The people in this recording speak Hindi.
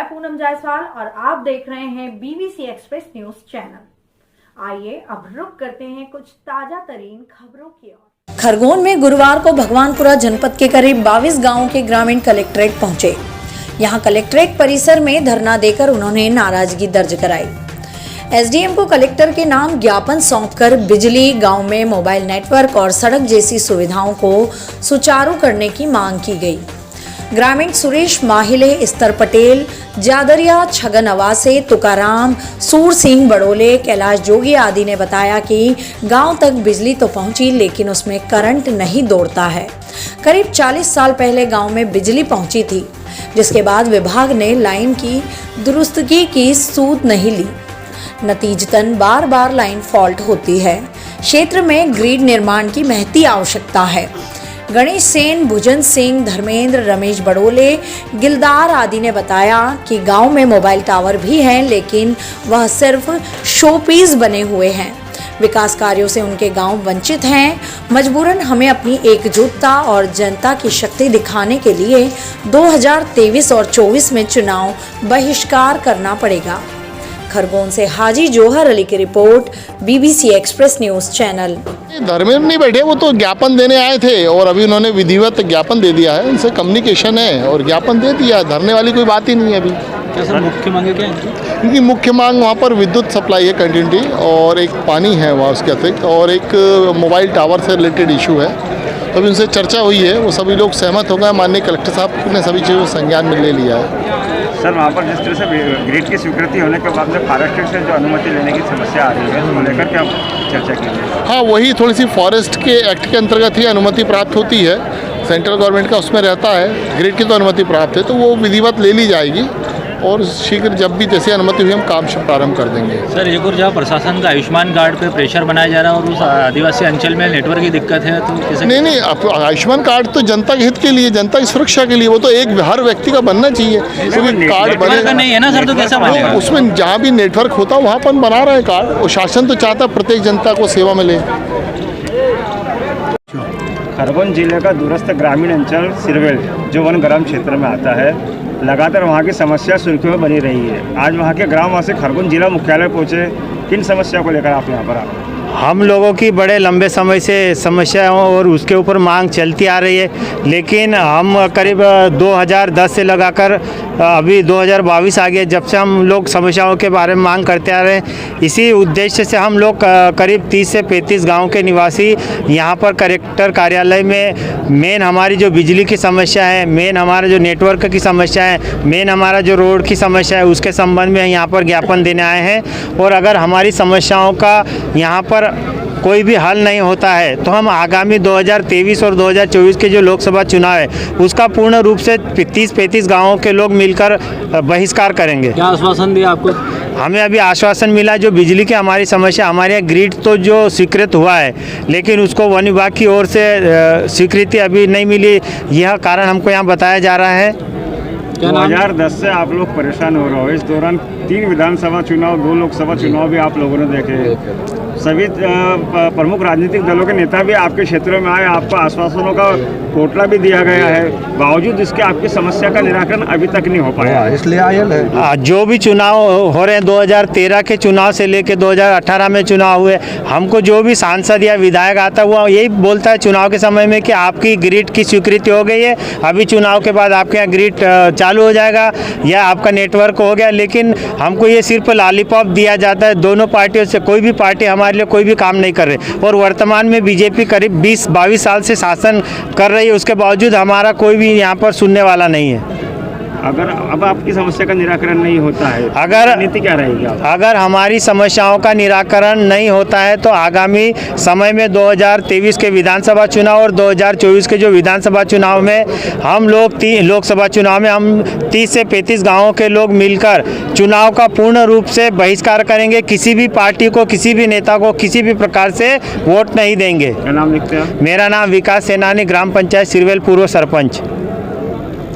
पूनम जायसवाल और आप देख रहे हैं बीबीसी एक्सप्रेस न्यूज चैनल। आइए अब रुक करते हैं कुछ ताजा तरीन खबरों की ओर। खरगोन में गुरुवार को भगवानपुरा जनपद के करीब 22 गांवों के ग्रामीण कलेक्ट्रेट पहुंचे। यहां कलेक्ट्रेट परिसर में धरना देकर उन्होंने नाराजगी दर्ज कराई। एसडीएम को कलेक्टर के नाम ज्ञापन सौंपकर बिजली, गांव में मोबाइल नेटवर्क और सड़क जैसी सुविधाओं को सुचारू करने की मांग की गई। ग्रामीण सुरेश माहिले, स्तर पटेल, जादरिया, छगन अवासे, तुकाराम, सूर सिंह बड़ोले, कैलाश जोगी आदि ने बताया कि गांव तक बिजली तो पहुंची लेकिन उसमें करंट नहीं दौड़ता है। करीब 40 साल पहले गांव में बिजली पहुंची थी, जिसके बाद विभाग ने लाइन की दुरुस्तगी की सूद नहीं ली। नतीजतन बार बार लाइन फॉल्ट होती है। क्षेत्र में ग्रिड निर्माण की महती आवश्यकता है। गणेश सेन, भुजन सिंह, धर्मेंद्र, रमेश बड़ोले, गिलदार आदि ने बताया कि गांव में मोबाइल टावर भी हैं, लेकिन वह सिर्फ शोपीस बने हुए हैं। विकास कार्यों से उनके गांव वंचित हैं। मजबूरन हमें अपनी एकजुटता और जनता की शक्ति दिखाने के लिए 2023 और 24 में चुनाव बहिष्कार करना पड़ेगा। खरगोन से हाजी जोहर अली की report, BBC express news channel. Dharmendra नहीं बैठे, वो तो ज्ञापन देने आए थे और अभी उन्होंने विधिवत ज्ञापन दे दिया है। उनसे कम्युनिकेशन है और ज्ञापन दे दिया। धरने वाली कोई बात ही नहीं है अभी। क्या सर मुख्य मांगे क्या है? इनकी मुख्य मांग वहाँ पर विद्युत सप्लाई है कंटिन्यूटी, और एक पानी है वहाँ उसके अतिरिक्त, और एक मोबाइल टावर से रिलेटेड इशू है। तो अभी उनसे चर्चा हुई है, वो सभी लोग सहमत हो गए। माननीय कलेक्टर साहब ने सभी चीज़ों संज्ञान में ले लिया है। सर, वहाँ पर जिस तरह से ग्रिड की स्वीकृति होने के बाद में फॉरेस्ट से जो अनुमति लेने की समस्या आ रही है, उसको लेकर क्या चर्चा की है? हाँ, वही थोड़ी सी फॉरेस्ट के एक्ट के अंतर्गत ही अनुमति प्राप्त होती है। सेंट्रल गवर्नमेंट का उसमें रहता है, ग्रिड की तो अनुमति प्राप्त है, तो वो विधिवत ले ली जाएगी और शीघ्र जब भी जैसे अनुमति हुई हम काम प्रारंभ कर देंगे। सर, एक और जहाँ प्रशासन का आयुष्मान कार्ड पे प्रेशर बनाया जा रहा है और उस आदिवासी अंचल में नेटवर्क की दिक्कत है, तो कैसे? नहीं, आयुष्मान कार्ड तो जनता के हित के लिए, जनता की सुरक्षा के लिए, वो तो एक हर व्यक्ति का बनना चाहिए। क्योंकि कार्ड बनेगा नहीं है ना सर, तो कैसा बनेगा? उसमें जहाँ भी नेटवर्क होता है वहाँ पर बना रहे हैं कार्ड। और शासन तो चाहता है प्रत्येक जनता को सेवा मिले। खरगोन जिले का दूरस्थ ग्रामीण अंचल सिरवेल, जो वन ग्राम क्षेत्र में आता है, लगातार वहाँ की समस्या सुर्खियों में बनी रही है। आज वहाँ के ग्रामवासी खरगोन जिला मुख्यालय पहुँचे, किन समस्या को लेकर आप यहाँ पर आए? हम लोगों की बड़े लंबे समय से समस्या और उसके ऊपर मांग चलती आ रही है, लेकिन हम करीब 2010 से लगाकर अभी 2022 आ गया, जब से हम लोग समस्याओं के बारे में मांग करते आ रहे हैं। इसी उद्देश्य से हम लोग करीब 30 से 35 गांव के निवासी यहाँ पर कलेक्टर कार्यालय में मेन हमारी जो बिजली की समस्या है, मेन हमारा जो नेटवर्क की समस्या है, मेन हमारा जो रोड की समस्या है, उसके संबंध में यहाँ पर ज्ञापन देने आए हैं। और अगर हमारी समस्याओं का यहाँ पर कोई भी हल नहीं होता है तो हम आगामी 2023 और 2024 के जो लोकसभा चुनाव है उसका पूर्ण रूप से 30-35 गांवों के लोग मिलकर बहिष्कार करेंगे। क्या आश्वासन दिया आपको? हमें अभी आश्वासन मिला, जो बिजली की हमारी समस्या, हमारे यहाँ ग्रिड तो जो स्वीकृत हुआ है लेकिन उसको वन विभाग की ओर से स्वीकृति अभी नहीं मिली। यह कारण हमको यहाँ बताया जा रहा है। 2010 से आप लोग परेशान हो रहे हो। इस दौरान 3 विधानसभा चुनाव, 2 लोकसभा चुनाव भी आप लोगों ने देखे। सभी प्रमुख राजनीतिक दलों के नेता भी आपके क्षेत्रों में आए, आपको आश्वासनों का कोटला भी दिया गया है, बावजूद इसके आपकी समस्या का निराकरण अभी तक नहीं हो पाया, इसलिए आयल है। जो भी चुनाव हो रहे हैं, 2013 के चुनाव से लेकर 2018 में चुनाव हुए, हमको जो भी सांसद या विधायक आता है वो यही बोलता है चुनाव के समय में कि आपकी ग्रिड की स्वीकृति हो गई है, अभी चुनाव के बाद आपके यहाँ ग्रिड चालू हो जाएगा या आपका नेटवर्क हो गया। लेकिन हमको ये सिर्फ लॉलीपॉप दिया जाता है। दोनों पार्टियों से कोई भी पार्टी हमारे लिए कोई भी काम नहीं कर रही, और वर्तमान में बीजेपी करीब 20-22 साल से शासन कर रही है, उसके बावजूद हमारा कोई भी यहाँ पर सुनने वाला नहीं है। अगर अब आपकी समस्या का निराकरण नहीं होता है, अगर नीति क्या रहेगी? अगर हमारी समस्याओं का निराकरण नहीं होता है तो आगामी समय में 2023 के विधानसभा चुनाव और 2024 के जो विधानसभा चुनाव में हम लोग लोकसभा चुनाव में हम 30 से 35 गांवों के लोग मिलकर चुनाव का पूर्ण रूप से बहिष्कार करेंगे। किसी भी पार्टी को, किसी भी नेता को किसी भी प्रकार से वोट नहीं देंगे। क्या नाम लिखते हैं? मेरा नाम विकास सेनानी, ग्राम पंचायत सिरवेल, पूर्व सरपंच।